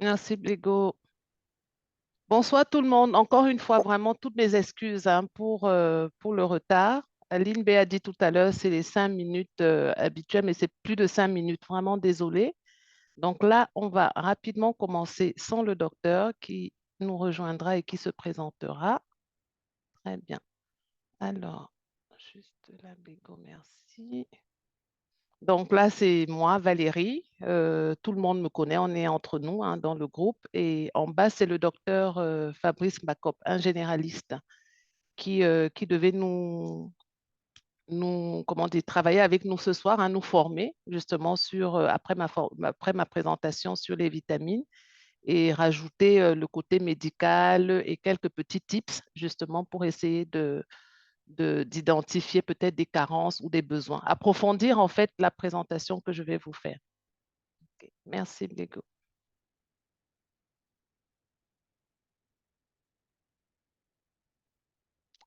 Merci, Blégo. Bonsoir tout le monde. Encore une fois, vraiment toutes mes excuses hein, pour le retard. Aline B a dit tout à l'heure, c'est les 5 minutes habituelles, mais c'est plus de 5 minutes. Vraiment désolée. Donc là, on va rapidement commencer sans le docteur qui nous rejoindra et qui se présentera. Très bien. Alors, juste là, Blégo, merci. Donc là, c'est moi, Valérie. Tout le monde me connaît, on est entre nous hein, dans le groupe. Et en bas, c'est le docteur Fabrice Bacop, un généraliste qui devait comment dire, travailler avec nous ce soir, hein, nous former justement sur, après ma présentation sur les vitamines et rajouter le côté médical et quelques petits tips justement pour essayer d'identifier peut-être des carences ou des besoins. Approfondir en fait la présentation que je vais vous faire. Ok. Merci, Lego.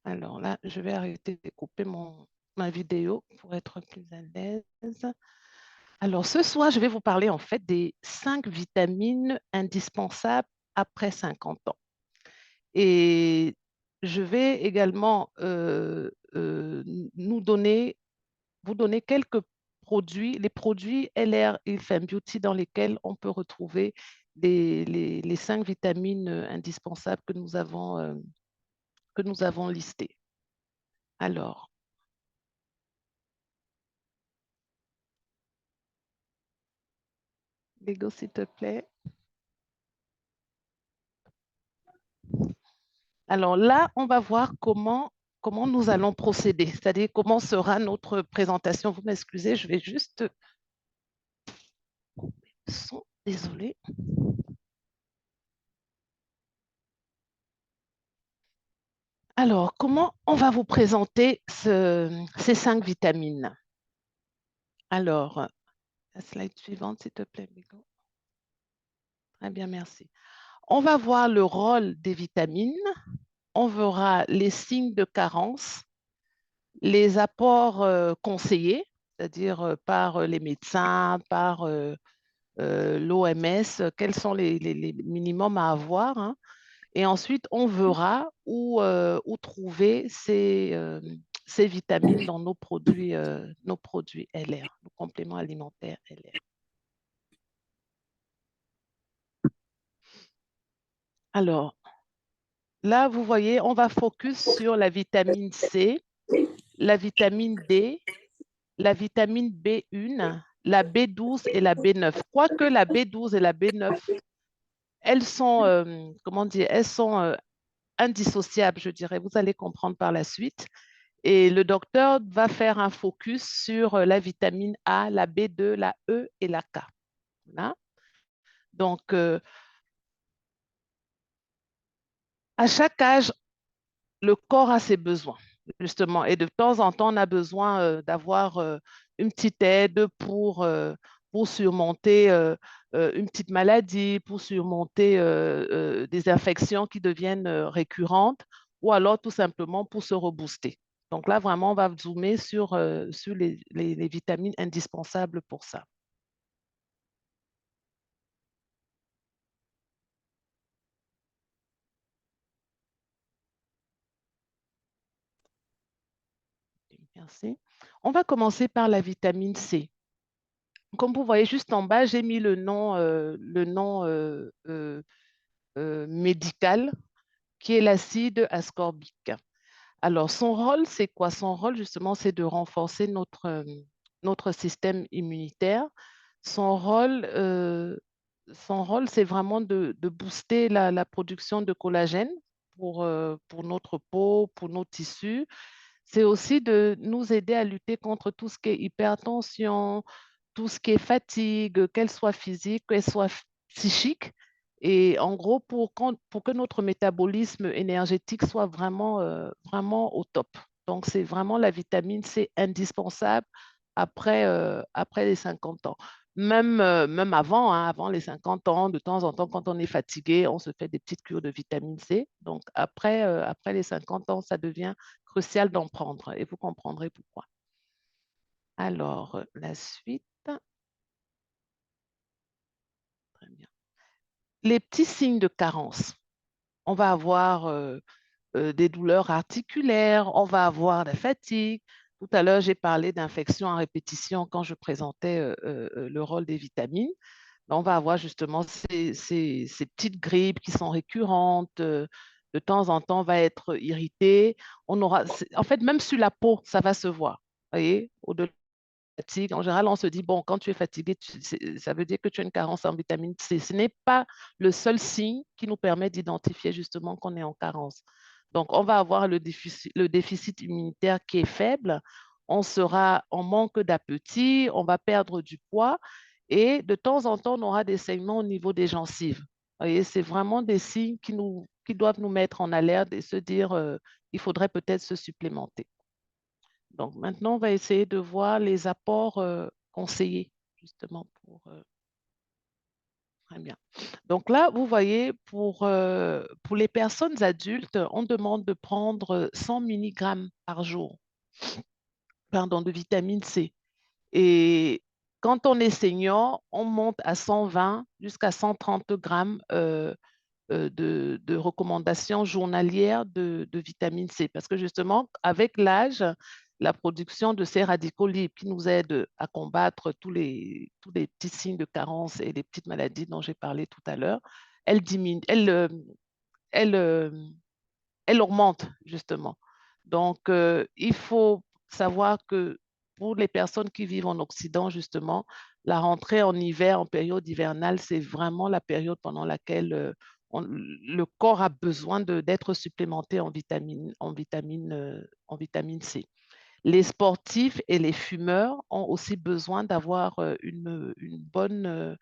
Alors là, je vais arrêter de couper ma vidéo pour être plus à l'aise. Alors ce soir, je vais vous parler en fait des 5 vitamines indispensables après 50 ans. Et je vais également nous donner, vous donner quelques produits, les produits LR et Femme Beauty dans lesquels on peut retrouver les 5 vitamines indispensables que nous avons listées. Alors, Lego, s'il te plaît. Alors là, on va voir comment nous allons procéder, c'est-à-dire comment sera notre présentation. Vous m'excusez, je vais juste couper le son. Désolée. Alors, comment on va vous présenter ces 5 vitamines? Alors, la slide suivante, s'il te plaît, Lego. Très bien, merci. On va voir le rôle des vitamines, on verra les signes de carence, les apports conseillés, c'est-à-dire par les médecins, par l'OMS, quels sont les minimums à avoir. Hein. Et ensuite, on verra où trouver ces vitamines dans nos produits LR, nos compléments alimentaires LR. Alors, là, vous voyez, on va focus sur la vitamine C, la vitamine D, la vitamine B1, la B12 et la B9. Quoique la B12 et la B9, elles sont, comment dire, elles sont indissociables, je dirais. Vous allez comprendre par la suite. Et le docteur va faire un focus sur la vitamine A, la B2, la E et la K. Voilà. Donc, à chaque âge, le corps a ses besoins, justement. Et de temps en temps, on a besoin d'avoir une petite aide pour surmonter une petite maladie, pour surmonter des infections qui deviennent récurrentes, ou alors tout simplement pour se rebooster. Donc là, vraiment, on va zoomer sur les vitamines indispensables pour ça. Merci. On va commencer par la vitamine C. Comme vous voyez juste en bas, j'ai mis le nom médical qui est l'acide ascorbique. Alors, son rôle, c'est quoi? Son rôle, justement, c'est de renforcer notre système immunitaire. Son rôle, euh, Son rôle, c'est vraiment de booster la production de collagène pour notre peau, pour nos tissus. C'est aussi de nous aider à lutter contre tout ce qui est hypertension, tout ce qui est fatigue, qu'elle soit physique, qu'elle soit psychique. Et en gros, pour que notre métabolisme énergétique soit vraiment au top. Donc, c'est vraiment la vitamine C indispensable après les 50 ans. Même avant, hein, avant les 50 ans, de temps en temps, quand on est fatigué, on se fait des petites cures de vitamine C. Donc, après les 50 ans, ça devient crucial d'en prendre et vous comprendrez pourquoi. Alors, la suite. Très bien. les petits signes de carence. On va avoir des douleurs articulaires, on va avoir la fatigue. Tout à l'heure, j'ai parlé d'infections à répétition quand je présentais le rôle des vitamines. On va avoir justement ces petites grippes qui sont récurrentes. De temps en temps, on va être irrité. On aura, en fait, même sur la peau, ça va se voir. Vous voyez, au-delà fatigue. En général, on se dit, bon, quand tu es fatigué, ça veut dire que tu as une carence en vitamine C. Ce n'est pas le seul signe qui nous permet d'identifier justement qu'on est en carence. Donc, on va avoir le déficit immunitaire qui est faible, on sera en manque d'appétit, on va perdre du poids et de temps en temps, on aura des saignements au niveau des gencives. Vous voyez, c'est vraiment des signes qui doivent nous mettre en alerte et se dire, il faudrait peut-être se supplémenter. Donc maintenant, on va essayer de voir les apports conseillés, justement, très bien. Donc là, vous voyez, pour les personnes adultes, on demande de prendre 100 milligrammes par jour, pardon, de vitamine C. Et quand on est senior, on monte à 120 jusqu'à 130 grammes de recommandations journalières de vitamine C. Parce que justement, avec l'âge, la production de ces radicaux libres qui nous aident à combattre tous les petits signes de carence et les petites maladies dont j'ai parlé tout à l'heure, elle diminue, elle, elle augmente justement. Donc, il faut savoir que pour les personnes qui vivent en Occident, justement, la rentrée en hiver, en période hivernale, c'est vraiment la période pendant laquelle le corps a besoin d'être supplémenté en vitamine C. Les sportifs et les fumeurs ont aussi besoin d'avoir une bonne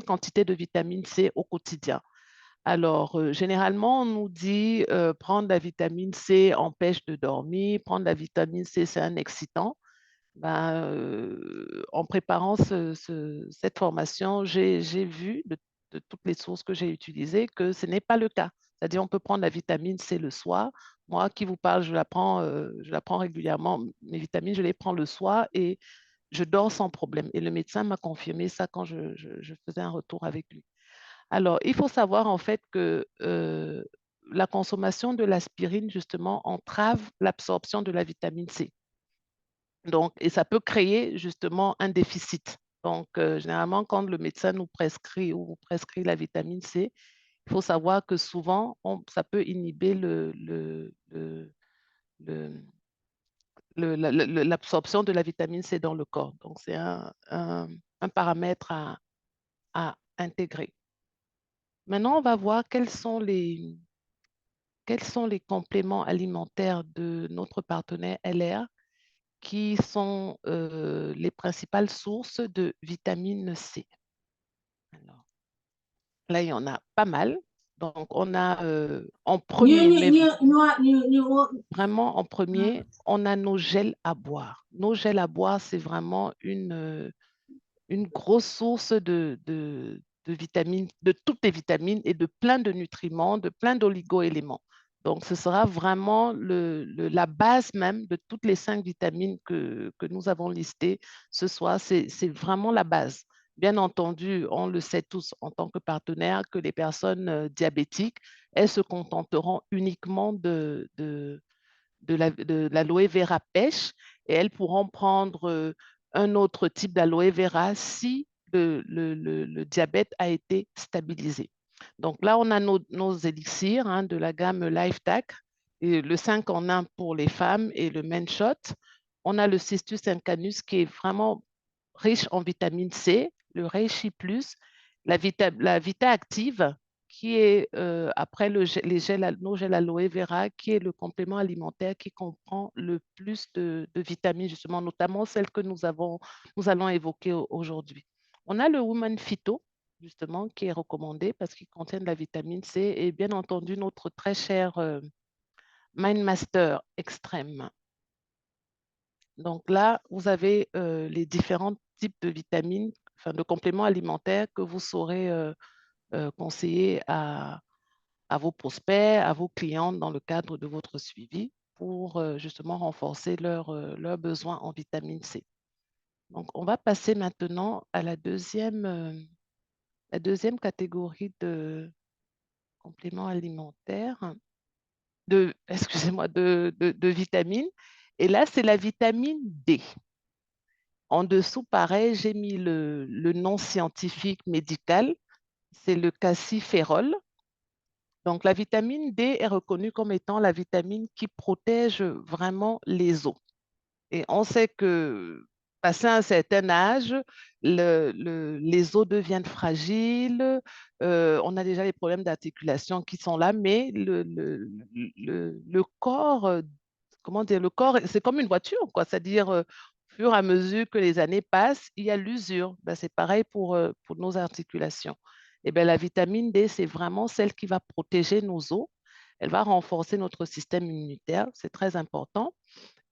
quantité de vitamine C au quotidien. Alors, généralement, on nous dit prendre la vitamine C empêche de dormir, prendre la vitamine C, c'est un excitant. Ben, en préparant cette formation, j'ai vu de toutes les sources que j'ai utilisées que ce n'est pas le cas. C'est-à-dire, on peut prendre la vitamine C le soir. Moi qui vous parle, je la prends régulièrement. Mes vitamines, je les prends le soir et je dors sans problème. Et le médecin m'a confirmé ça quand je faisais un retour avec lui. Alors, il faut savoir en fait que la consommation de l'aspirine, justement, entrave l'absorption de la vitamine C. Donc, et ça peut créer justement un déficit. Donc, généralement, quand le médecin nous prescrit ou vous prescrit la vitamine C, il faut savoir que souvent, ça peut inhiber le- l'absorption de la vitamine C dans le corps. Donc, c'est un paramètre à intégrer. Maintenant, on va voir quels sont les compléments alimentaires de notre partenaire LR qui sont les principales sources de vitamine C. Alors, là, il y en a pas mal. Donc, on a en premier, mais vraiment en premier, on a nos gels à boire. Nos gels à boire, c'est vraiment une grosse source de vitamines, de toutes les vitamines et de plein de nutriments, de plein d'oligo-éléments. Donc, ce sera vraiment la base même de toutes les 5 vitamines que nous avons listées ce soir. C'est vraiment la base. Bien entendu, on le sait tous en tant que partenaire que les personnes diabétiques, elles se contenteront uniquement de l'aloe vera pêche et elles pourront prendre un autre type d'aloe vera si le diabète a été stabilisé. Donc là, on a nos élixirs hein, de la gamme LifeTac, et le 5 en 1 pour les femmes et le Men Shot. On a le Cistus incanus qui est vraiment riche en vitamine C, le Reishi Plus, la Vita Active qui est, après nos gels aloe vera, qui est le complément alimentaire qui comprend le plus de vitamines, justement, notamment celles que nous allons évoquer aujourd'hui. On a le Woman Phyto, justement, qui est recommandé parce qu'il contient de la vitamine C et bien entendu notre très cher Mindmaster Extrême. Donc là, vous avez les différents types de vitamines, enfin de compléments alimentaires que vous saurez conseiller à vos prospects, à vos clients dans le cadre de votre suivi pour justement renforcer leurs besoins en vitamine C. Donc, on va passer maintenant à la deuxième catégorie de compléments alimentaires, excusez-moi, de vitamines. Et là, c'est la vitamine D. En dessous, pareil, j'ai mis le nom scientifique médical, c'est le calciférol. Donc, la vitamine D est reconnue comme étant la vitamine qui protège vraiment les os. Et on sait que, passé un certain âge, les os deviennent fragiles. On a déjà les problèmes d'articulation qui sont là, mais le corps, comment dire, le corps, c'est comme une voiture, quoi. C'est-à-dire, au fur et à mesure que les années passent, il y a l'usure. Ben, c'est pareil pour nos articulations. Et ben, la vitamine D, c'est vraiment celle qui va protéger nos os. Elle va renforcer notre système immunitaire. C'est très important.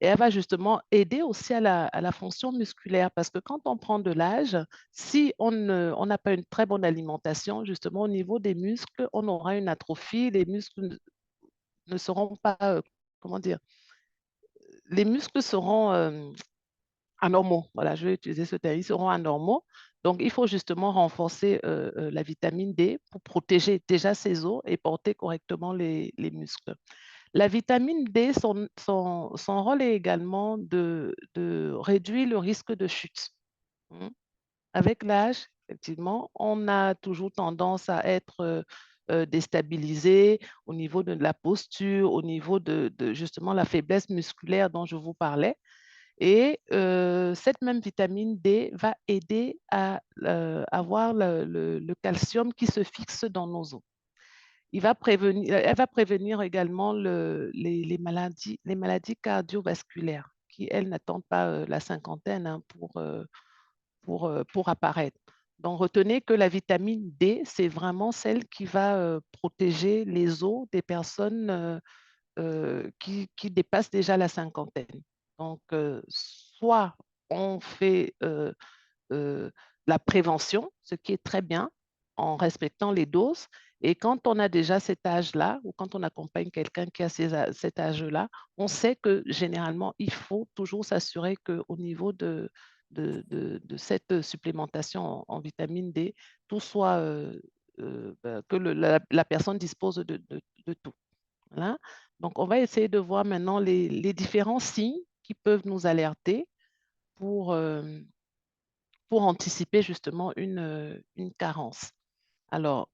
Et elle va justement aider aussi à la fonction musculaire parce que quand on prend de l'âge, si on n'a pas une très bonne alimentation, justement au niveau des muscles, on aura une atrophie, les muscles ne seront pas, comment dire, les muscles seront anormaux. Voilà, je vais utiliser ce terme, ils seront anormaux. Donc, il faut justement renforcer la vitamine D pour protéger déjà ses os et porter correctement les muscles. La vitamine D, son rôle est également de réduire le risque de chute. Mm. Avec l'âge, effectivement, on a toujours tendance à être déstabilisé au niveau de la posture, au niveau de justement la faiblesse musculaire dont je vous parlais. Et cette même vitamine D va aider à avoir le calcium qui se fixe dans nos os. Elle va prévenir également les maladies cardiovasculaires qui, elles, n'attendent pas la cinquantaine hein, pour apparaître. Donc, retenez que la vitamine D, c'est vraiment celle qui va protéger les os des personnes qui dépassent déjà la cinquantaine. Donc, soit on fait euh, la prévention, ce qui est très bien, en respectant les doses. Et quand on a déjà cet âge-là, ou quand on accompagne quelqu'un qui a cet âge-là, on sait que généralement, il faut toujours s'assurer qu'au niveau de cette supplémentation en vitamine D, tout soit, que la personne dispose de tout. Voilà. Donc, on va essayer de voir maintenant les différents signes qui peuvent nous alerter pour, pour anticiper justement une carence. Alors,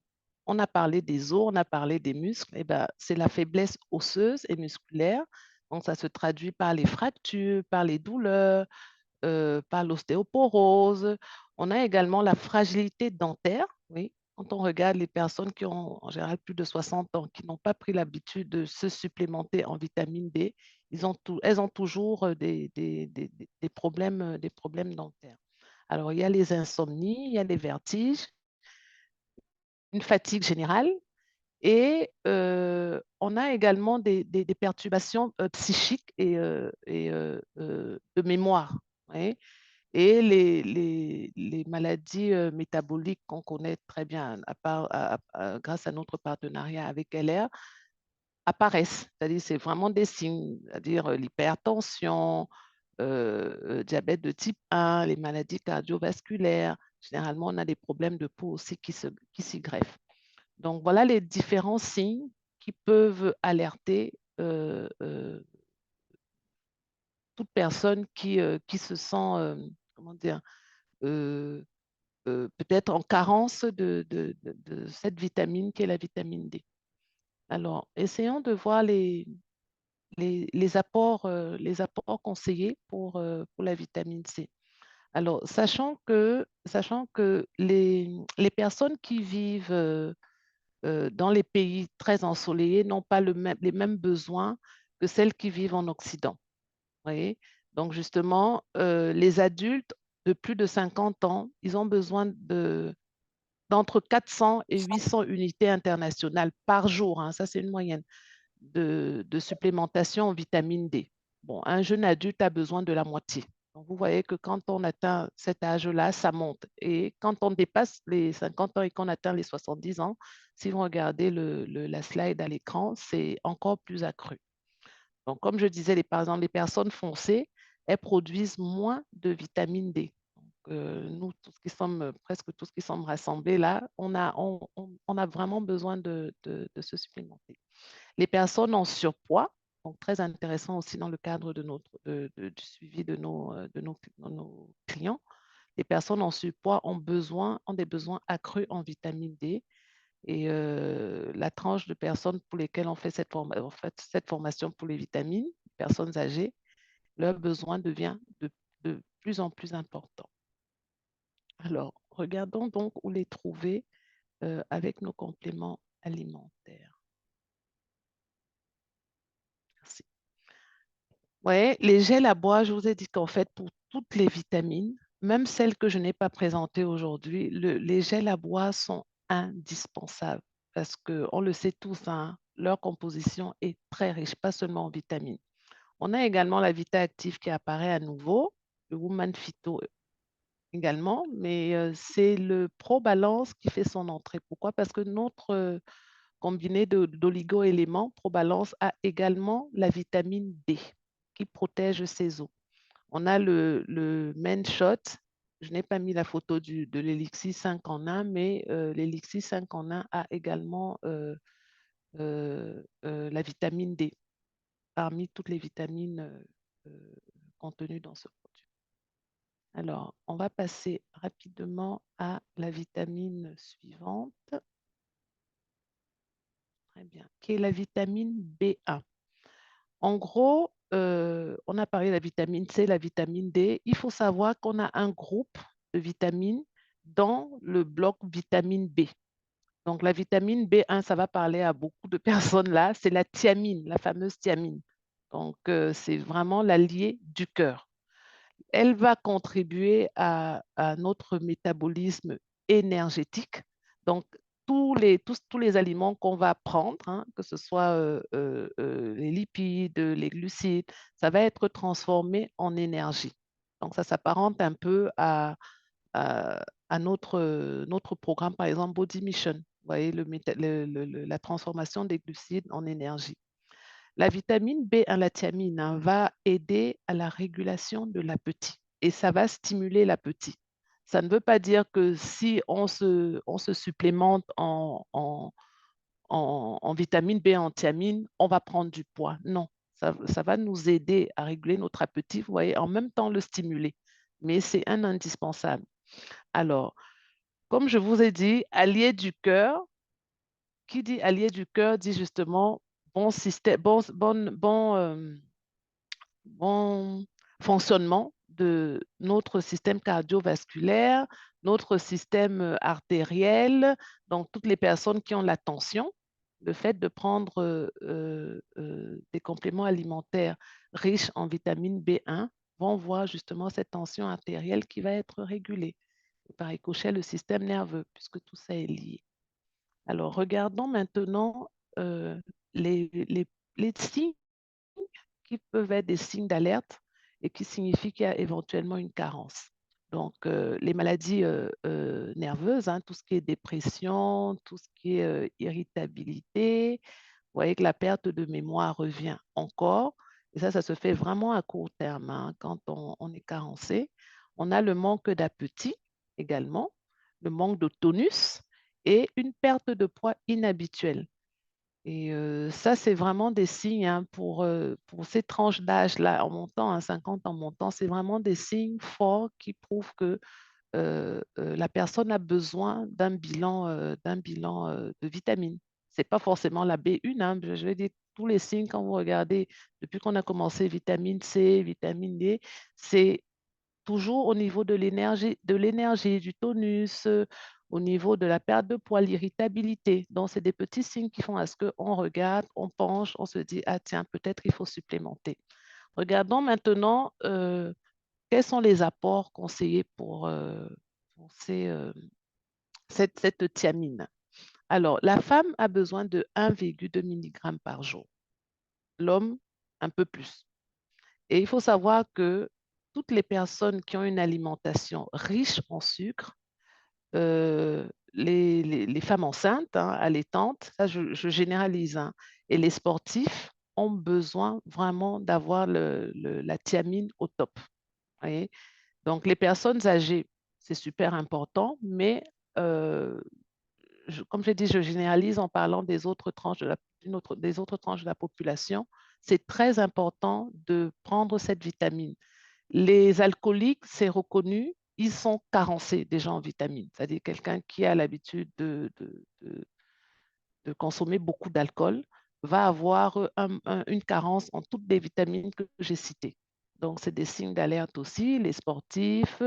on a parlé des os, on a parlé des muscles, et ben, c'est la faiblesse osseuse et musculaire. Donc, ça se traduit par les fractures, par les douleurs, par l'ostéoporose. On a également la fragilité dentaire, oui. Quand on regarde les personnes qui ont en général plus de 60 ans, qui n'ont pas pris l'habitude de se supplémenter en vitamine D, elles ont toujours des problèmes dentaires. Alors, il y a les insomnies, il y a les vertiges, une fatigue générale et on a également des perturbations psychiques et de mémoire. Oui. Et les maladies métaboliques qu'on connaît très bien grâce à notre partenariat avec LR apparaissent. C'est-à-dire, c'est vraiment des signes, c'est-à-dire l'hypertension, diabète de type 1, les maladies cardiovasculaires. Généralement, on a des problèmes de peau aussi qui s'y greffent. Donc, voilà les différents signes qui peuvent alerter toute personne qui se sent, comment dire, euh, peut-être en carence de cette vitamine qui est la vitamine D. Alors, essayons de voir les apports conseillés pour la vitamine C. Alors, sachant que les personnes qui vivent dans les pays très ensoleillés n'ont pas les mêmes besoins que celles qui vivent en Occident. Vous voyez. Donc, justement, les adultes de plus de 50 ans, ils ont besoin d'entre 400 et 800 unités internationales par jour, hein, ça c'est une moyenne, de supplémentation en vitamine D. Bon, un jeune adulte a besoin de la moitié. Donc, vous voyez que quand on atteint cet âge-là, ça monte. Et quand on dépasse les 50 ans et qu'on atteint les 70 ans, si vous regardez la slide à l'écran, c'est encore plus accru. Donc, comme je disais, par exemple, les personnes foncées, elles produisent moins de vitamine D. Donc, nous, presque tous qui sommes rassemblés là, on a vraiment besoin de se supplémenter. Les personnes en surpoids, donc très intéressant aussi dans le cadre du suivi de nos clients, les personnes en surpoids ont des besoins accrus en vitamine D. Et la tranche de personnes pour lesquelles on fait cette formation pour les vitamines, personnes âgées, leur besoin devient de plus en plus important. Alors, regardons donc où les trouver avec nos compléments alimentaires. Merci. Oui, les gels à bois, je vous ai dit qu'en fait, pour toutes les vitamines, même celles que je n'ai pas présentées aujourd'hui, les gels à bois sont indispensables parce qu'on le sait tous, hein, leur composition est très riche, pas seulement en vitamines. On a également la Vita Active qui apparaît à nouveau, le Woman Phyto également, mais c'est le Pro Balance qui fait son entrée. Pourquoi? Parce que notre combiné d'oligo-éléments, Pro Balance a également la vitamine D qui protège ses os. On a le Men Shot. Je n'ai pas mis la photo de l'Elixir 5 en 1, mais l'Elixir 5 en 1 a également la vitamine D parmi toutes les vitamines contenues dans ce produit. Alors, on va passer rapidement à la vitamine suivante. Très bien, qui est la vitamine B1. En gros, on a parlé de la vitamine C, la vitamine D. Il faut savoir qu'on a un groupe de vitamines dans le bloc vitamine B. Donc, la vitamine B1, ça va parler à beaucoup de personnes là, c'est la thiamine, la fameuse thiamine. Donc, c'est vraiment l'allié du cœur. Elle va contribuer à notre métabolisme énergétique. Donc, tous les aliments qu'on va prendre, hein, que ce soit les lipides, les glucides, ça va être transformé en énergie. Donc, ça s'apparente un peu à notre programme, par exemple, Body Mission. Vous voyez, la transformation des glucides en énergie. La vitamine B1, la thiamine, hein, va aider à la régulation de l'appétit et ça va stimuler l'appétit. Ça ne veut pas dire que si on se supplémente en vitamine B, en thiamine, on va prendre du poids. Non, ça va nous aider à réguler notre appétit, vous voyez, en même temps le stimuler. Mais c'est un indispensable. Alors, comme je vous ai dit, allié du cœur, qui dit allié du cœur dit justement bon système, bon fonctionnement de notre système cardiovasculaire, notre système artériel, donc toutes les personnes qui ont la tension, le fait de prendre des compléments alimentaires riches en vitamine B1 vont voir justement cette tension artérielle qui va être régulée. Et par ricochet, le système nerveux, puisque tout ça est lié. Alors, regardons maintenant les signes qui peuvent être des signes d'alerte et qui signifient qu'il y a éventuellement une carence. Donc, les maladies nerveuses, hein, tout ce qui est dépression, tout ce qui est irritabilité, vous voyez que la perte de mémoire revient encore. Et ça se fait vraiment à court terme hein, quand on est carencé. On a le manque d'appétit également, le manque de tonus et une perte de poids inhabituelle. Et ça, c'est vraiment des signes hein, pour ces tranches d'âge-là, en montant, à 50 en montant, c'est vraiment des signes forts qui prouvent que la personne a besoin d'un bilan de vitamines. Ce n'est pas forcément la B1, hein, je vais dire tous les signes quand vous regardez, depuis qu'on a commencé vitamine C, vitamine D, c'est toujours au niveau de l'énergie, du tonus, au niveau de la perte de poids, l'irritabilité. Donc, c'est des petits signes qui font à ce qu'on regarde, on penche, on se dit, ah tiens, peut-être il faut supplémenter. Regardons maintenant quels sont les apports conseillés pour cette thiamine. Alors, la femme a besoin de 1,2 mg par jour. L'homme, un peu plus. Et il faut savoir que toutes les personnes qui ont une alimentation riche en sucre, les femmes enceintes, hein, allaitantes, ça je généralise, hein, et les sportifs ont besoin vraiment d'avoir la thiamine au top. Voyez? Donc, les personnes âgées, c'est super important, mais comme je dis, je généralise en parlant des autres tranches des autres tranches de la population. C'est très important de prendre cette vitamine. Les alcooliques, c'est reconnu, ils sont carencés déjà en vitamines. C'est-à-dire quelqu'un qui a l'habitude de consommer beaucoup d'alcool va avoir une carence en toutes les vitamines que j'ai citées. Donc, c'est des signes d'alerte aussi, les sportifs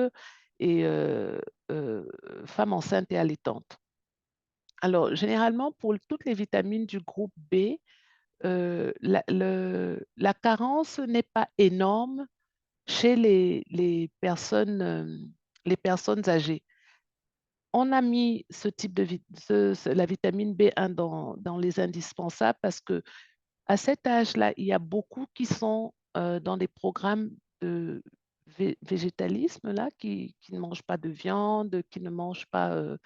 et euh, femmes enceintes et allaitantes. Alors, généralement, pour toutes les vitamines du groupe B, la carence n'est pas énorme chez les personnes âgées. On a mis ce type la vitamine B1 dans les indispensables parce que à cet âge-là, il y a beaucoup qui sont dans des programmes de végétalisme là, qui ne mangent pas de viande, qui ne mangent pas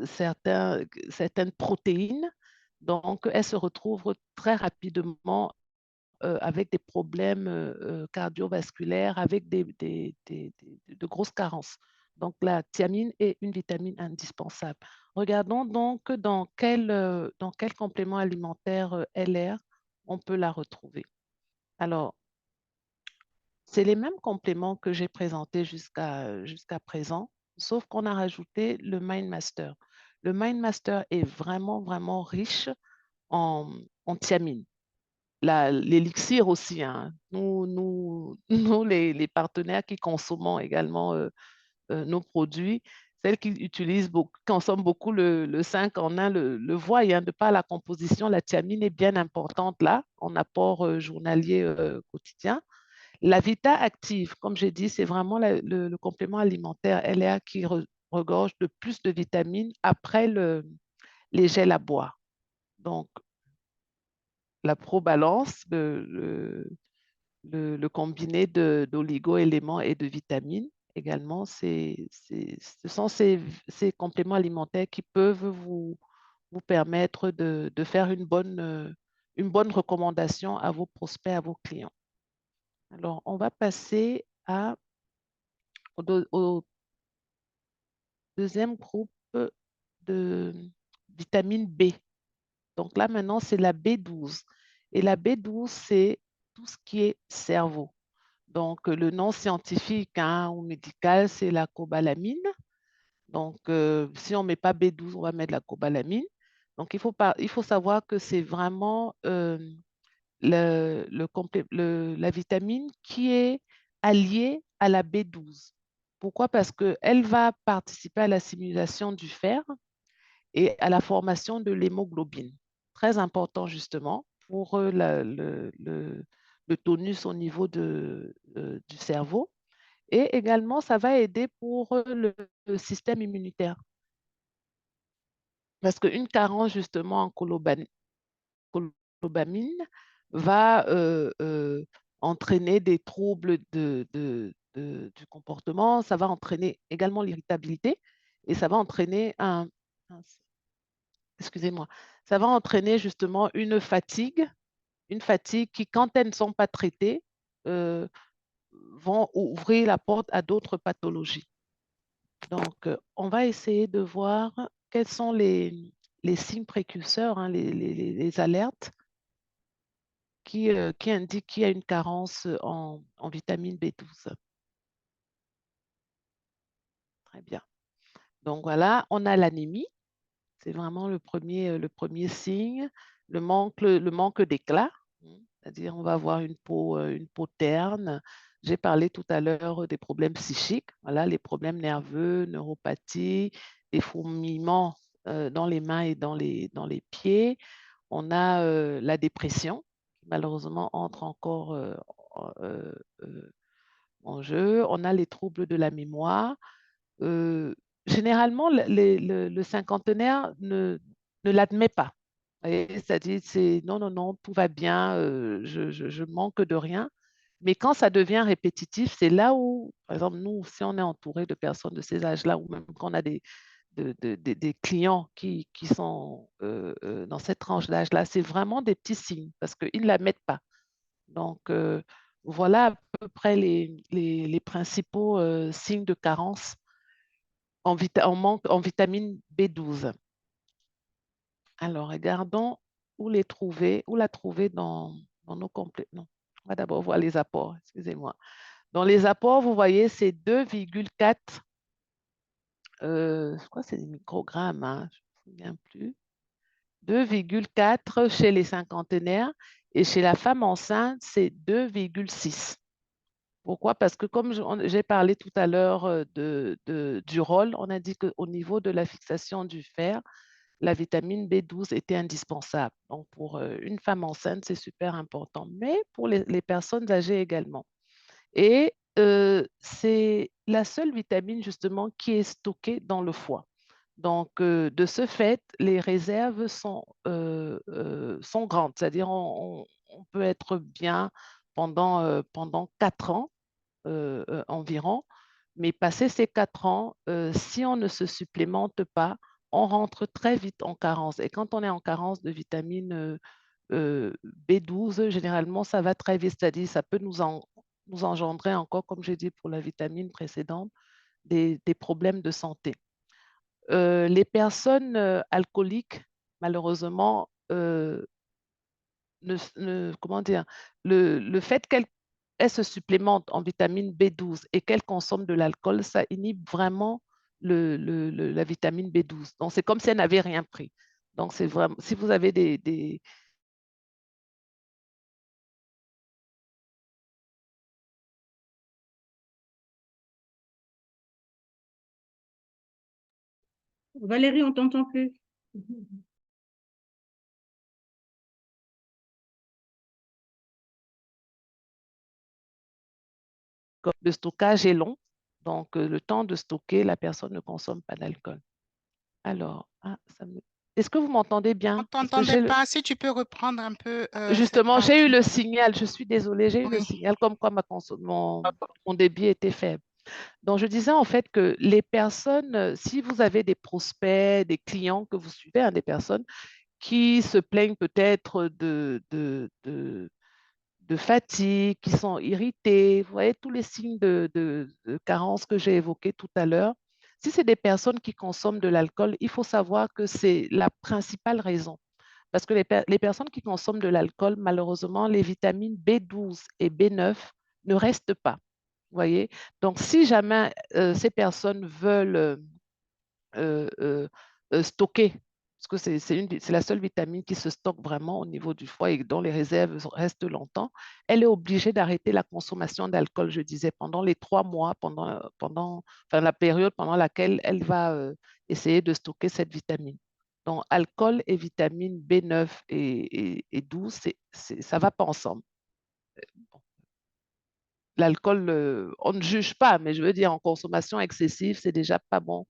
certaines protéines. Donc, elles se retrouvent très rapidement avec des problèmes cardiovasculaires, avec de grosses carences. Donc, la thiamine est une vitamine indispensable. Regardons donc dans quel complément alimentaire LR on peut la retrouver. Alors, c'est les mêmes compléments que j'ai présentés jusqu'à présent, sauf qu'on a rajouté le MindMaster. Le MindMaster est vraiment, vraiment riche en thiamine. L'élixir aussi, hein. Nous les partenaires qui consommons également nos produits, celles qui consomment beaucoup le 5 en 1 le voient, hein, de par la composition, la thiamine est bien importante là, en apport journalier quotidien. La Vita Active, comme j'ai dit, c'est vraiment le complément alimentaire LA qui regorge de plus de vitamines après les gels à boire. Donc, la probalance, le combiné d'oligo-éléments et de vitamines également, ce sont ces compléments alimentaires qui peuvent vous permettre de faire une bonne recommandation à vos prospects, à vos clients. Alors, on va passer au deuxième groupe de vitamine B. Donc là, maintenant, c'est la B12. Et la B12, c'est tout ce qui est cerveau. Donc, le nom scientifique hein, ou médical, c'est la cobalamine. Donc, si on ne met pas B12, on va mettre la cobalamine. Donc, il faut savoir que c'est vraiment la vitamine qui est alliée à la B12. Pourquoi? Parce qu'elle va participer à l'assimilation du fer et à la formation de l'hémoglobine. Très important justement pour le tonus au niveau du cerveau. Et également, ça va aider pour le système immunitaire. Parce qu'une carence justement en colobamine va entraîner des troubles du comportement, ça va entraîner également l'irritabilité et ça va entraîner excusez-moi, ça va entraîner justement une fatigue qui, quand elles ne sont pas traitées, euh, vont ouvrir la porte à d'autres pathologies. Donc, on va essayer de voir quels sont les signes précurseurs, hein, les alertes qui indiquent qu'il y a une carence en vitamine B12. Très bien. Donc voilà, on a l'anémie. C'est vraiment le premier signe, le manque d'éclat. C'est-à-dire, on va avoir une peau terne. J'ai parlé tout à l'heure des problèmes psychiques, voilà, les problèmes nerveux, neuropathie, des fourmillements dans les mains et dans les pieds. On a la dépression, qui malheureusement entre encore euh, euh, en jeu. On a les troubles de la mémoire. Euh, Généralement, le cinquantenaire ne l'admet pas. C'est-à-dire, c'est non, non, non, tout va bien, je manque de rien. Mais quand ça devient répétitif, c'est là où, par exemple, nous, si on est entouré de personnes de ces âges-là, ou même quand on a des clients qui sont dans cette tranche d'âge-là, c'est vraiment des petits signes parce qu'ils ne la mettent pas. Donc, voilà à peu près les principaux signes de carence en manque en vitamine B12. Alors, regardons où les trouver, où la trouver dans nos complets. Non, on va d'abord voir les apports, excusez-moi. Dans les apports, vous voyez, c'est 2,4, je crois que c'est des microgrammes, hein, je ne me souviens plus. 2,4 chez les cinquantenaires et chez la femme enceinte, c'est 2,6. Pourquoi? Parce que comme j'ai parlé tout à l'heure du rôle, on a dit qu'au niveau de la fixation du fer, la vitamine B12 était indispensable. Donc, pour une femme enceinte, c'est super important, mais pour les personnes âgées également. Et c'est la seule vitamine justement qui est stockée dans le foie. Donc, de ce fait, les réserves sont grandes, c'est-à-dire on peut être bien pendant 4 ans environ, mais passé ces 4 ans, si on ne se supplémente pas, on rentre très vite en carence. Et quand on est en carence de vitamine B12, généralement, ça va très vite, c'est-à-dire ça peut nous engendrer encore, comme j'ai dit pour la vitamine précédente, des problèmes de santé. Les personnes alcooliques, malheureusement, comment dire, le fait qu'elles se supplémentent en vitamine B12 et qu'elles consomment de l'alcool, ça inhibe vraiment la vitamine B12. Donc, c'est comme si elles n'avaient rien pris. Donc, c'est vraiment, si vous avez Valérie, on t'entend plus. le stockage est long. Donc, le temps de stocker, la personne ne consomme pas d'alcool. Alors, est-ce que vous m'entendez On ne bien? Parce que t'entendait pas. Si tu peux reprendre un peu cette justement, j'ai eu partie. le signal. Je suis désolée, j'ai eu le Oui. signal comme quoi mon débit était faible. Donc, je disais en fait que les personnes, si vous avez des prospects, des clients que vous suivez, hein, des personnes qui se plaignent peut-être de fatigue, qui sont irrités, vous voyez tous les signes de carence que j'ai évoqués tout à l'heure. Si c'est des personnes qui consomment de l'alcool, il faut savoir que c'est la principale raison. Parce que les personnes qui consomment de l'alcool, malheureusement, les vitamines B12 et B9 ne restent pas. Vous voyez? Donc, si jamais ces personnes veulent euh, euh, stocker, parce que c'est la seule vitamine qui se stocke vraiment au niveau du foie et dont les réserves restent longtemps, elle est obligée d'arrêter la consommation d'alcool, je disais, pendant les 3 mois, enfin, la période pendant laquelle elle va essayer de stocker cette vitamine. Donc, alcool et vitamine B9 et 12, ça ne va pas ensemble. L'alcool, on ne juge pas, mais je veux dire, en consommation excessive, c'est déjà pas bon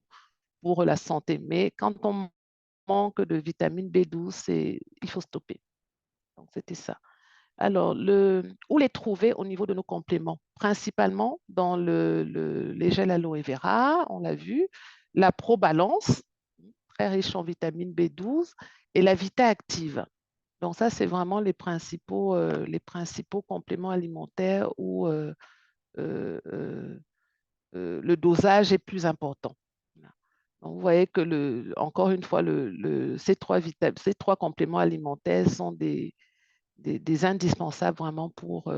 pour la santé. Mais quand on manque de vitamine B12, il faut stopper. Donc, c'était ça. Alors, où les trouver au niveau de nos compléments? Principalement dans les gels aloe vera, on l'a vu, la ProBalance, très riche en vitamine B12, et la Vita Active. Donc, ça, c'est vraiment les principaux compléments alimentaires où euh, le dosage est plus important. Donc, vous voyez que, encore une fois, ces trois compléments alimentaires sont des indispensables vraiment pour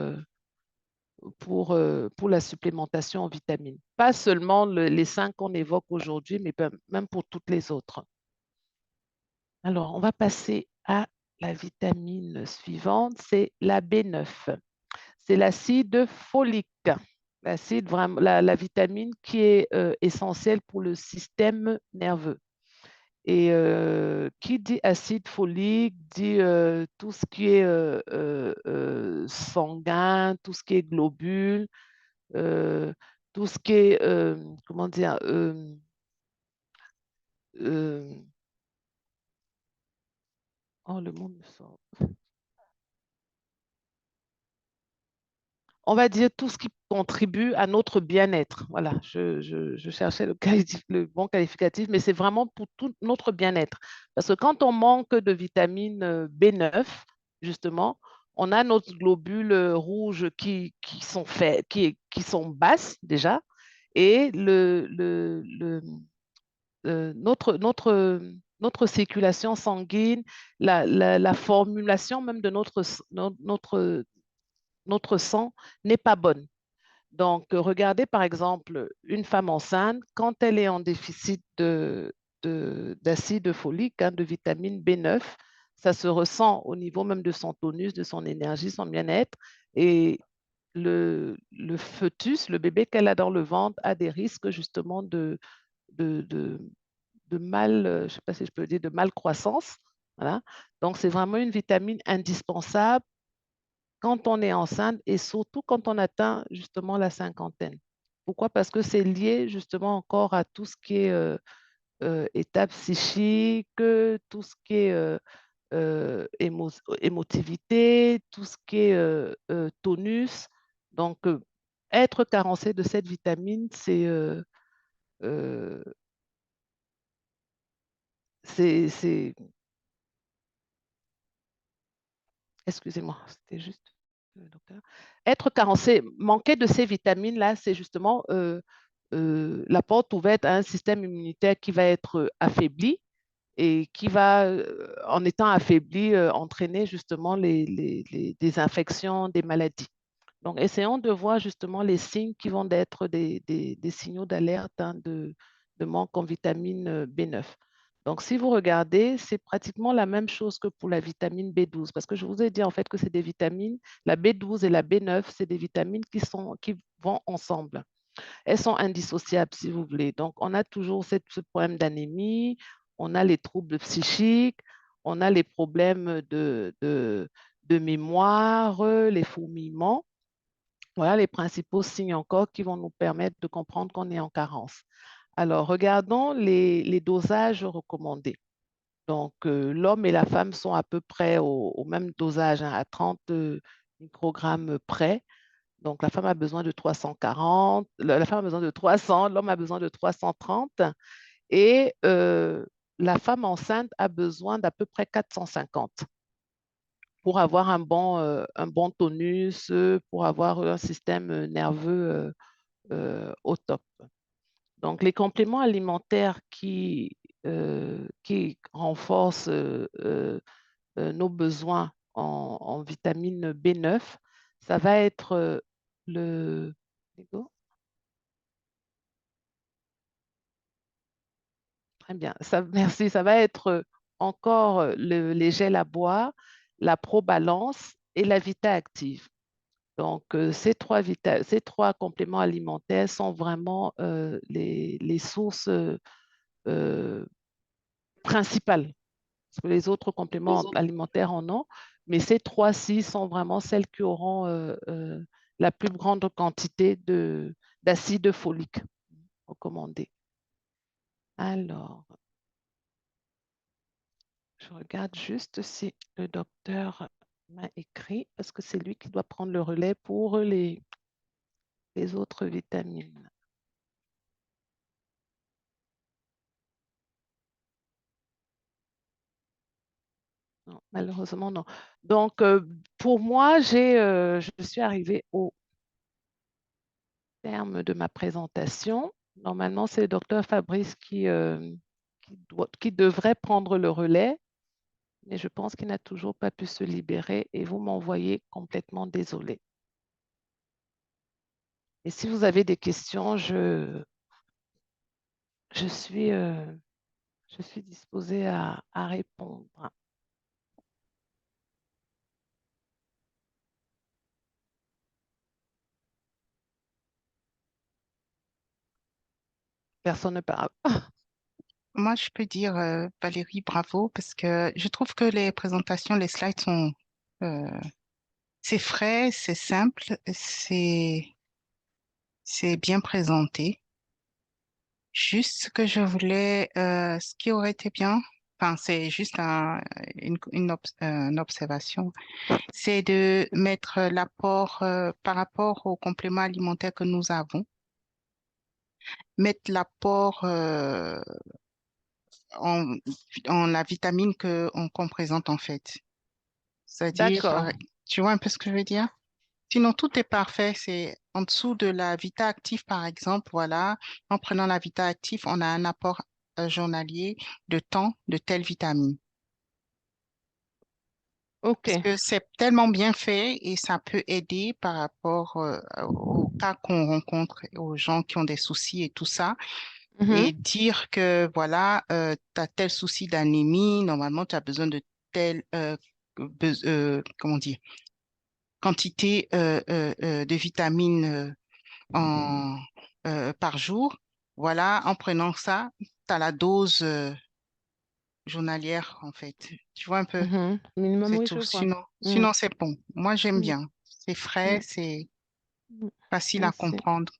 la supplémentation en vitamines. Pas seulement les 5 qu'on évoque aujourd'hui, mais même pour toutes les autres. Alors, on va passer à la vitamine suivante, c'est la B9. C'est l'acide folique. La vitamine qui est essentielle pour le système nerveux. Et qui dit acide folique dit tout ce qui est sanguin, tout ce qui est globules, euh, tout ce qui est, comment dire, euh, oh, le mot me sort. on va dire tout ce qui contribue à notre bien-être. Voilà, je cherchais le bon qualificatif, mais c'est vraiment pour tout notre bien-être. Parce que quand on manque de vitamine B9, justement, on a nos globules rouges qui sont faits, qui sont basses déjà, et notre circulation sanguine, la formulation même de notre sang n'est pas bonne. Donc, regardez par exemple une femme enceinte, quand elle est en déficit d'acide folique, hein, de vitamine B9, ça se ressent au niveau même de son tonus, de son énergie, son bien-être. Et le fœtus, le bébé qu'elle a dans le ventre, a des risques justement de, de, de mal, je ne sais pas si je peux dire, de malcroissance. Voilà. Donc, c'est vraiment une vitamine indispensable quand on est enceinte et surtout quand on atteint justement la cinquantaine. Pourquoi? Parce que c'est lié justement encore à tout ce qui est état psychique, tout ce qui est émotivité, tout ce qui est tonus. Donc, être carencé de cette vitamine, euh, c'est, excusez-moi, c'était juste le docteur. Être carencé, manquer de ces vitamines-là, c'est justement la porte ouverte à un système immunitaire qui va être affaibli et qui va, en étant affaibli, entraîner justement des infections, des maladies. Donc, essayons de voir justement les signes qui vont être des signaux d'alerte, hein, de manque en vitamine B9. Donc, si vous regardez, c'est pratiquement la même chose que pour la vitamine B12, parce que je vous ai dit en fait que c'est des vitamines, la B12 et la B9, c'est des vitamines qui vont ensemble. Elles sont indissociables, si vous voulez. Donc, on a toujours ce problème d'anémie, on a les troubles psychiques, on a les problèmes de mémoire, les fourmillements. Voilà les principaux signes encore qui vont nous permettre de comprendre qu'on est en carence. Alors, regardons les dosages recommandés. Donc, l'homme et la femme sont à peu près au même dosage, hein, à 30 microgrammes près. Donc, la femme a besoin de 340, la femme a besoin de 300, l'homme a besoin de 330 et la femme enceinte a besoin d'à peu près 450 pour avoir un bon tonus, pour avoir un système nerveux au top. Donc, les compléments alimentaires qui renforcent nos besoins en vitamine B9, ça va être le... Très bien, ça, merci. Ça va être encore les gels à boire, la Probalance et la Vita Active. Donc, ces trois compléments alimentaires sont vraiment les sources euh, principales. Parce que les autres compléments alimentaires en ont, mais ces trois-ci sont vraiment celles qui auront la plus grande quantité d'acide folique recommandé. Alors, je regarde juste si le docteur m'a écrit, parce que c'est lui qui doit prendre le relais pour les autres vitamines. Non, malheureusement, non. Donc, pour moi, je suis arrivée au terme de ma présentation. Normalement, c'est le docteur Fabrice qui devrait prendre le relais, mais je pense qu'il n'a toujours pas pu se libérer et vous m'envoyez complètement désolé. Et si vous avez des questions, je suis, euh, je suis disposée à répondre. Personne ne parle. Moi, je peux dire, Valérie, bravo, parce que je trouve que les présentations, les slides sont, euh, c'est frais, c'est simple, c'est bien présenté. Juste ce que je voulais, ce qui aurait été bien, enfin, c'est juste une observation, c'est de mettre l'apport par rapport aux compléments alimentaires que nous avons, mettre l'apport en, en la vitamine qu'on présente en fait. C'est-à-dire, D'accord. tu vois un peu ce que je veux dire? Sinon, tout est parfait. C'est en dessous de la Vita Active, par exemple, voilà. En prenant la Vita Active, on a un apport journalier de temps de telle vitamine. Parce OK. que c'est tellement bien fait et ça peut aider par rapport au cas qu'on rencontre, aux gens qui ont des soucis et tout ça. Mhm, Et dire que, voilà, tu as tel souci d'anémie, normalement, tu as besoin de telle, comment dire, quantité de vitamines par jour. Voilà, en prenant ça, tu as la dose journalière, en fait. Tu vois un peu, mhm. Minimum, c'est oui, tout. je vois. Sinon c'est bon. Moi, j'aime Mm, bien. C'est frais, mm, c'est mm. facile à Merci. comprendre.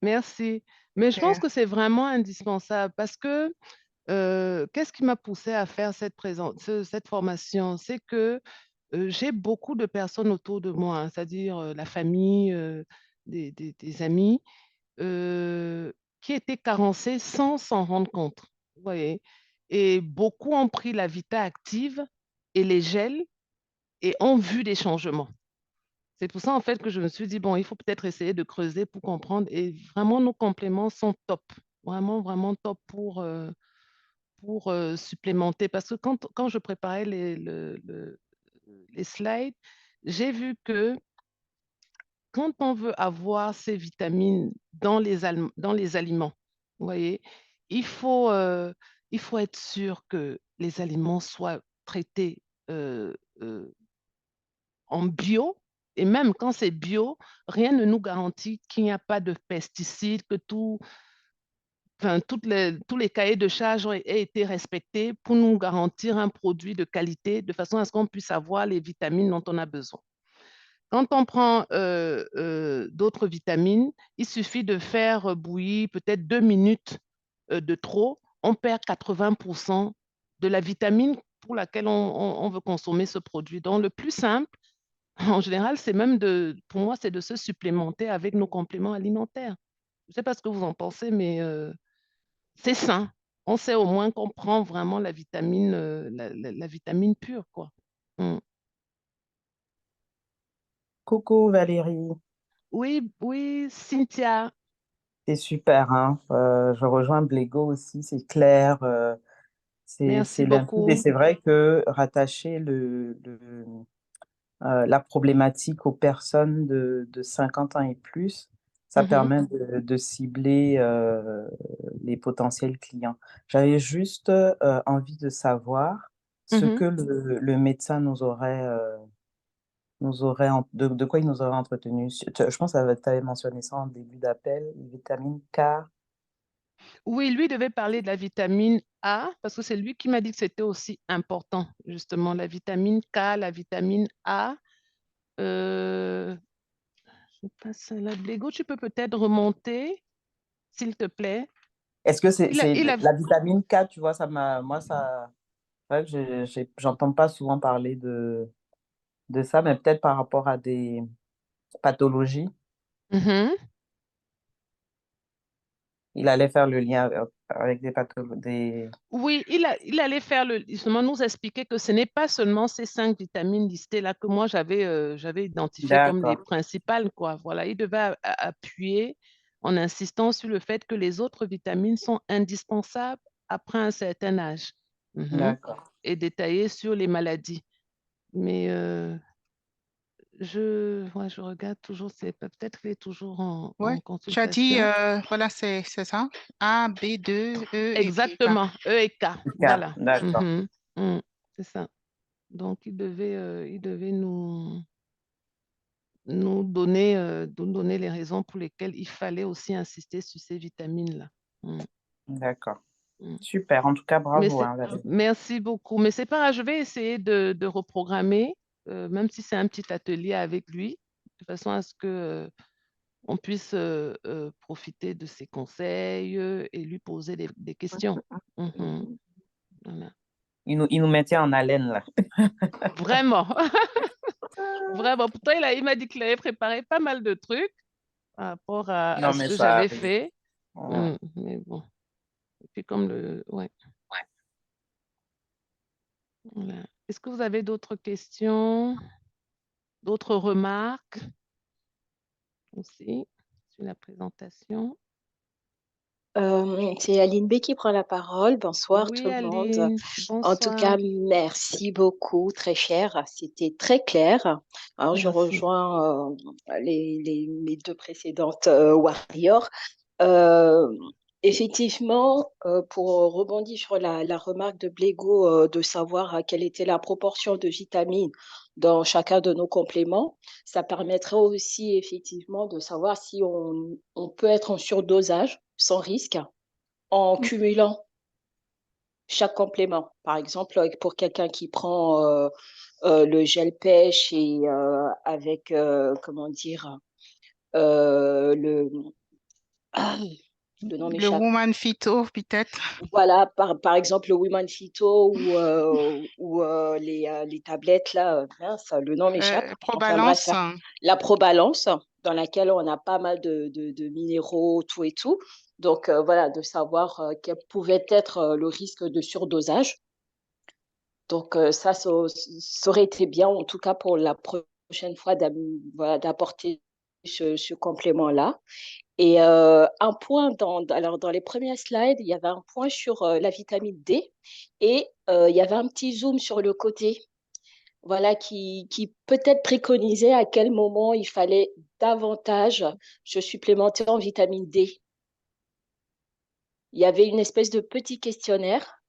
Merci. Mais je pense Euh, que c'est vraiment indispensable parce que qu'est-ce qui m'a poussé à faire cette formation? C'est que j'ai beaucoup de personnes autour de moi, hein, c'est-à-dire la famille, des amis, euh, qui étaient carencés sans s'en rendre compte. Vous voyez? Et beaucoup ont pris la Vita active et les gels et ont vu des changements. C'est pour ça, en fait, que je me suis dit, bon, il faut peut-être essayer de creuser pour comprendre. Et vraiment, nos compléments sont top. Vraiment, vraiment top pour supplémenter. Parce que quand je préparais les slides, j'ai vu que quand on veut avoir ces vitamines dans les aliments, vous voyez, il faut, euh, il faut être sûr que les aliments soient traités euh, euh, en bio. Et même quand c'est bio, rien ne nous garantit qu'il n'y a pas de pesticides, que enfin, tous les cahiers de charges aient été respectés pour nous garantir un produit de qualité, de façon à ce qu'on puisse avoir les vitamines dont on a besoin. Quand on prend d'autres vitamines, il suffit de faire bouillir peut-être 2 minutes de trop, on perd 80% de la vitamine pour laquelle on veut consommer ce produit. Donc, le plus simple, en général, c'est même pour moi, c'est de se supplémenter avec nos compléments alimentaires. Je ne sais pas ce que vous en pensez, mais c'est sain. On sait au moins qu'on prend vraiment la vitamine, la vitamine pure, quoi. Mm. Coucou Valérie, Oui, oui, Cynthia, c'est super, hein. Je rejoins Blégo aussi, c'est clair, merci c'est limpide et beaucoup. c'est vrai que rattacher la problématique aux personnes de 50 ans et plus, ça Mhm, permet de cibler les potentiels clients. J'avais juste envie de savoir ce mhm. que le médecin de quoi il nous aurait entretenu. Je pense que tu avais mentionné ça en début d'appel, vitamine K. Oui, lui devait parler de la vitamine A parce que c'est lui qui m'a dit que c'était aussi important, justement, la vitamine K, la vitamine A. Euh, je passe la Lego, tu peux peut-être remonter, s'il te plaît. Est-ce que Il a, c'est il a, la vitamine K, tu vois, moi, c'est vrai que j'entends pas souvent parler de ça, mais peut-être par rapport à des pathologies, Mhm. il allait faire le lien avec des pathologies, Oui, il allait faire justement nous expliquer que ce n'est pas seulement ces 5 vitamines listées là que moi j'avais identifiées comme les D'accord, principales, quoi. Voilà, il devait appuyer en insistant sur le fait que les autres vitamines sont indispensables après un certain âge. Mhm. d'accord. Et détailler sur les maladies. Mais ouais, je regarde toujours, peut-être qu'il est toujours ouais, en tu as dit, consultation. voilà, c'est ça. A, B, 2 E et K. Exactement, E et K, K, voilà. d'accord, Mhm. Mm. C'est ça. Donc, il devait nous donner les raisons pour lesquelles il fallait aussi insister sur ces vitamines-là. Mm, d'accord. mm. Super, en tout cas, bravo, hein, Valérie. Merci beaucoup. Mais c'est pas grave, je vais essayer de reprogrammer, même si c'est un petit atelier avec lui, de façon à ce que on puisse profiter de ses conseils et lui poser des questions. Mhm. Voilà. il nous mettait en haleine, là. Vraiment, vraiment. Pourtant, il m'a dit qu'il avait préparé pas mal de trucs par rapport à Non, ce mais que ça j'avais arrive. fait. Ouais. Mais bon. Et puis comme le... Ouais. Voilà. Est-ce que vous avez d'autres questions, d'autres remarques aussi sur la présentation? C'est Aline B qui prend la parole. Bonsoir tout Oui, le monde. Aline, En tout bonsoir. cas, merci beaucoup, très cher. C'était très clair. Alors, je Merci. rejoins mes deux précédentes warriors. Euh, Effectivement, pour rebondir sur la remarque de Blégo, de savoir quelle était la proportion de vitamines dans chacun de nos compléments, ça permettrait aussi effectivement de savoir si on peut être en surdosage sans risque en cumulant chaque complément. Par exemple, pour quelqu'un qui prend le gel pêche et avec, comment dire, le, ah, le nom Le m'échappe. Woman Phyto, peut-être. Voilà, par exemple, le Women Phyto ou les tablettes, là, mince, le nom m'échappe. Enfin bref, Probalance. la Probalance, dans laquelle on a pas mal de minéraux, tout et tout. Donc voilà, de savoir quel pouvait être le risque de surdosage. Donc ça aurait été bien, en tout cas pour la prochaine fois, voilà, d'apporter ce complément-là. Et un point, alors dans les premières slides, il y avait un point sur la vitamine D et il y avait un petit zoom sur le côté, voilà, qui peut-être préconisait à quel moment il fallait davantage se supplémenter en vitamine D. Il y avait une espèce de petit questionnaire,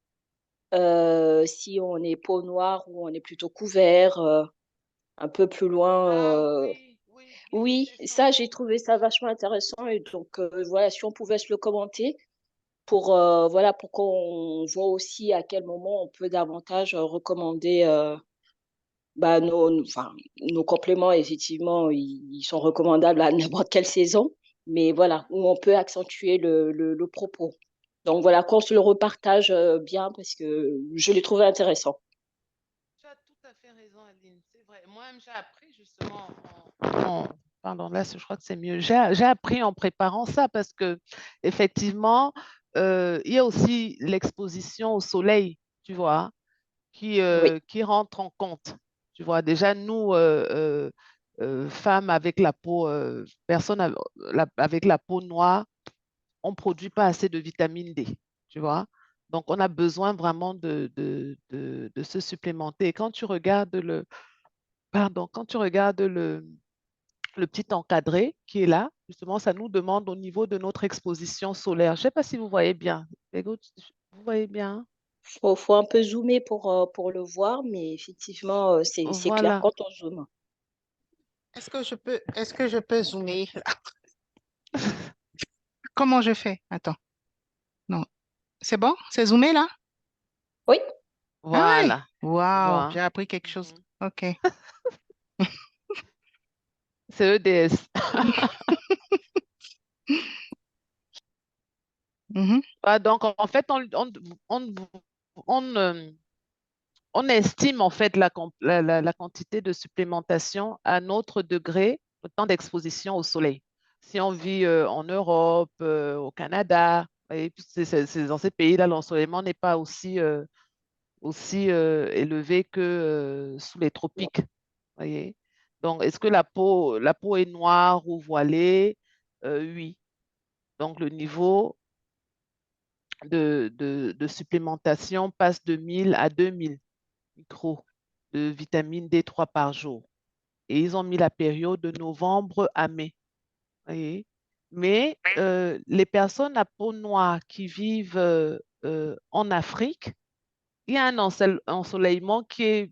si on est peau noire ou on est plutôt couvert, un peu plus loin. Ah oui, oui, oui, Oui, j'ai ça, changé. j'ai trouvé ça vachement intéressant. Et donc, voilà, si on pouvait se le commenter pour, voilà, pour qu'on voit aussi à quel moment on peut davantage recommander bah, enfin, nos compléments. Effectivement, ils sont recommandables à n'importe quelle saison, mais voilà, où on peut accentuer le propos. Donc, voilà, qu'on se le repartage bien parce que je l'ai trouvé intéressant. Tu as tout à fait raison, Aline. C'est vrai. Moi-même, j'ai appris justement pardon, là, je crois que c'est mieux. J'ai appris en préparant ça parce que effectivement, il y a aussi l'exposition au soleil, tu vois, Oui. qui rentre en compte. Tu vois, déjà, nous, femmes avec la peau, avec la peau noire, on ne produit pas assez de vitamine D, tu vois. Donc, on a besoin vraiment de se supplémenter. Et quand tu regardes quand tu regardes le petit encadré qui est là, justement, ça nous demande au niveau de notre exposition solaire. Je ne sais pas si vous voyez bien. Vous voyez bien? Faut un peu zoomer pour le voir, mais effectivement, c'est clair Voilà. quand on zoome. Est-ce que je peux zoomer? Comment je fais? Attends. Non. C'est bon? C'est zoomé là? Oui, Ah ouais. Voilà. Tu Waouh, vois? j'ai appris quelque chose. Mhm. OK. C'est EDS. Mhm. Ah, donc, en fait, on, euh, on estime en fait la quantité de supplémentation à notre degré, le temps d'exposition au soleil. Si on vit en Europe, au Canada, et dans ces pays-là, l'ensoleillement n'est pas aussi élevé que sous les tropiques. Voyez? Donc, est-ce que la peau est noire ou voilée? Oui. Donc, le niveau de supplémentation passe de 1000 à 2000 micros de vitamine D3 par jour. Et ils ont mis la période de novembre à mai. Voyez. Mais les personnes à peau noire qui vivent en Afrique, il y a un ensoleillement qui est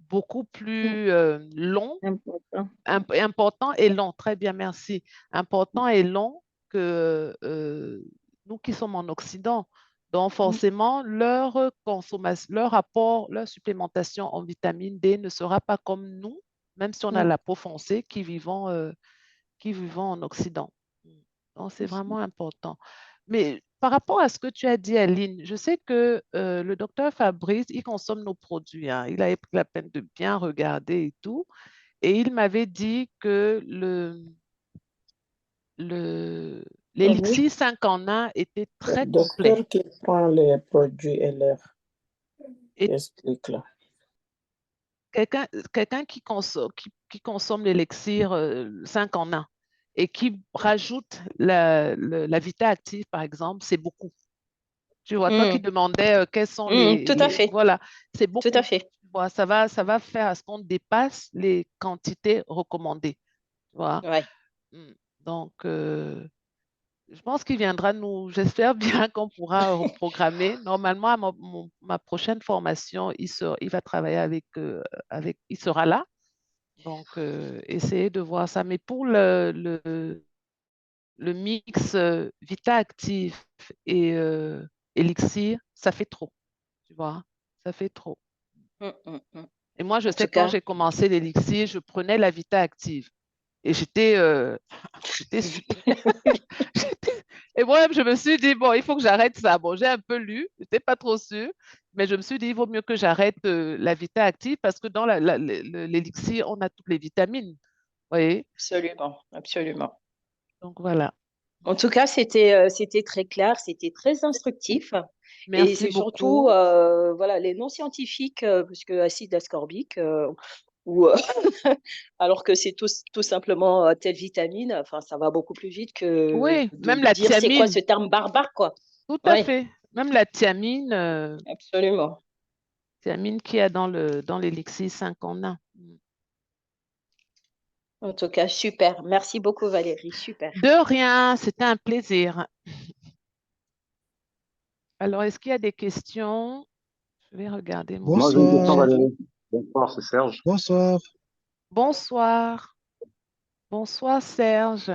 beaucoup plus long, important. important et long. Très bien, merci. Important et long que nous qui sommes en Occident. Donc, forcément, leur consommation, leur apport, leur supplémentation en vitamine D ne sera pas comme nous, même si on a la peau foncée, qui vivons en Occident. Donc, c'est vraiment important. Mais par rapport à ce que tu as dit, Aline, je sais que le docteur Fabrice, il consomme nos produits, hein. Il avait pris la peine de bien regarder et tout. Et il m'avait dit que le, Oui, l'élixir 5 en 1 était le très complet. docteur qui prend les produits et leur Et explique là. quelqu'un qui consomme l'élixir 5 en 1 et qui rajoute la Vita Active, par exemple, c'est beaucoup. Tu vois, toi qui Mm, demandais quels sont tout à fait, Voilà, c'est tout à beaucoup. fait. Tu vois, ça va faire à ce qu'on dépasse les quantités recommandées. Tu vois. Ouais. Mm. Donc, je pense qu'il viendra nous, j'espère bien qu'on pourra reprogrammer. Normalement, à ma prochaine formation, il va travailler il sera là. Donc, essayer de voir ça. Mais pour le mix Vita Active et Elixir, ça fait trop, tu vois, ça fait trop. Mm, mm, mm. Et moi, je En sais, tout quand cas, j'ai commencé l'Elixir, je prenais la Vita Active et j'étais super. Et moi-même, je me suis dit, bon, il faut que j'arrête ça. Bon, j'ai un peu lu, je n'étais pas trop sûre, mais je me suis dit, il vaut mieux que j'arrête la Vita Active parce que dans l'Elixir, on a toutes les vitamines. Vous voyez? absolument, absolument. Donc, voilà. En tout cas, c'était très clair, c'était très instructif. Et Merci c'est surtout, beaucoup. voilà, les non-scientifiques, parce que acide ascorbique, ou, alors que c'est tout simplement telle vitamine, enfin, ça va beaucoup plus vite que Oui, de même la dire c'est quoi thiamine, ce terme barbare, quoi. tout à Oui, fait. Même la thiamine, absolument. thiamine qu'il y a dans l'élixir 5 en 1. En tout cas, super. Merci beaucoup, Valérie. Super. De rien, c'était un plaisir. Alors, est-ce qu'il y a des questions? Je vais regarder Moi, j'ai une mon question, Bonsoir. chat. Valérie. Bonsoir, c'est Serge. Bonsoir. Bonsoir. Bonsoir, Serge.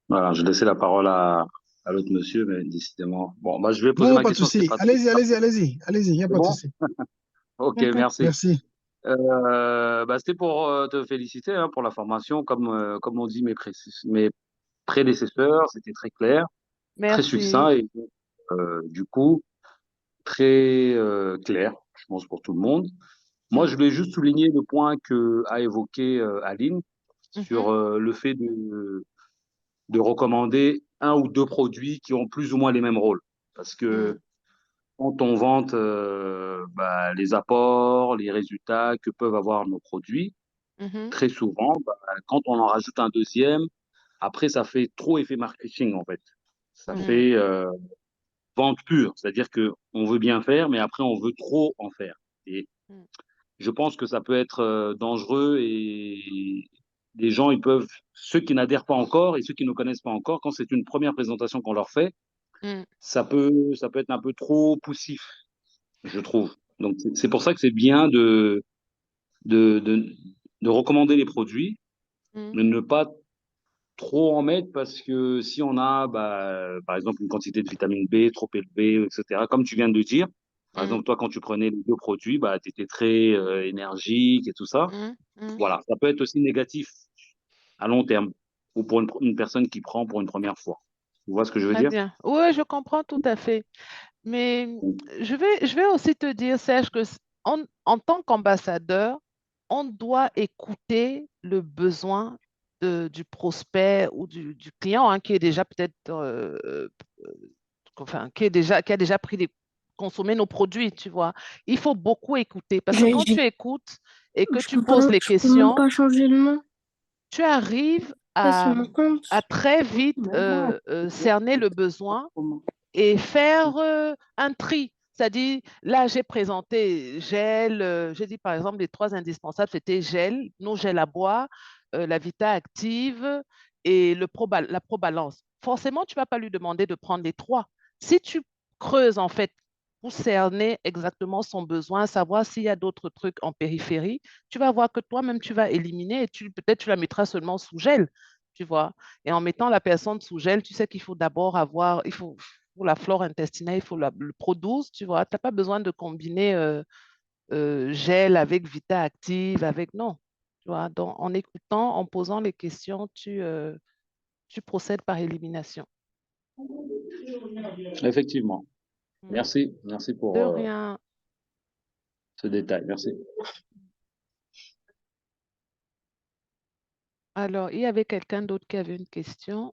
Voilà, je laissais la parole à l'autre monsieur, mais décidément. Bon, moi, je vais poser Non, ma pas de question, c'était souci. pas trop. Allez-y, allez-y, allez-y. Allez-y, il n'y a C'est pas de bon? souci. Ok, merci. Merci. Bah, c'était pour te féliciter hein, pour la formation. Comme ont dit mes prédécesseurs, c'était très clair, très Merci. succinct et du coup, très clair, je pense, pour tout le monde. Moi, je Mm. voulais juste souligner le point que a évoqué Aline sur Mhm. le fait de recommander un ou deux produits qui ont plus ou moins les mêmes rôles. Parce que Mm. quand on vante bah, les apports, les résultats que peuvent avoir nos produits, Mhm. très souvent, bah, quand on en rajoute un deuxième, après, ça fait trop effet marketing, en fait. Ça Mm. fait vente pure, c'est-à-dire que on veut bien faire, mais après, on veut trop en faire. Et Mm. je pense que ça peut être dangereux et les gens, ceux qui n'adhèrent pas encore et ceux qui ne connaissent pas encore, quand c'est une première présentation qu'on leur fait, Mm. ça peut être un peu trop poussif, je trouve. Donc, c'est pour ça que c'est bien de, de, de recommander les produits, Mm. mais ne pas trop en mettre parce que si on a, bah, par exemple, une quantité de vitamine B trop élevée, etc., comme tu viens de dire, par Mm. exemple, toi, quand tu prenais les deux produits, bah, tu étais très énergique et tout ça. Mm. Mm. Voilà, ça peut être aussi négatif à long terme ou pour une personne qui prend pour une première fois. Tu vois ce que je veux Très dire? bien. Oui, je comprends tout à fait. Mais je vais aussi te dire, Serge, que en tant qu'ambassadeur, on doit écouter le besoin du prospect ou du client hein, qui est déjà peut-être, enfin, qui a déjà consommé nos produits, tu vois. Il faut beaucoup écouter parce que quand tu écoutes et que tu poses les Je peux même questions, pas changer le nom. tu arrives Ça, c'est mon compte. à très vite cerner le besoin et faire un tri. C'est-à-dire, là, j'ai présenté gel, j'ai dit par exemple, les 3 indispensables, c'était gel, nos gels à boire, la Vita Active et la ProBalance. Forcément, tu ne vas pas lui demander de prendre les 3. Si tu creuses, en fait, pour cerner exactement son besoin, savoir s'il y a d'autres trucs en périphérie, tu vas voir que toi-même, tu vas éliminer et peut-être tu la mettras seulement sous gel, tu vois. Et en mettant la personne sous gel, tu sais qu'il faut d'abord pour la flore intestinale, il faut le Pro 12, tu vois. Tu n'as pas besoin de combiner gel avec Vita Active, non. Tu vois, donc, en écoutant, en posant les questions, tu procèdes par élimination. Effectivement. Mm. Merci De pour rien. ce détail. Merci. Alors, il y avait quelqu'un d'autre qui avait une question.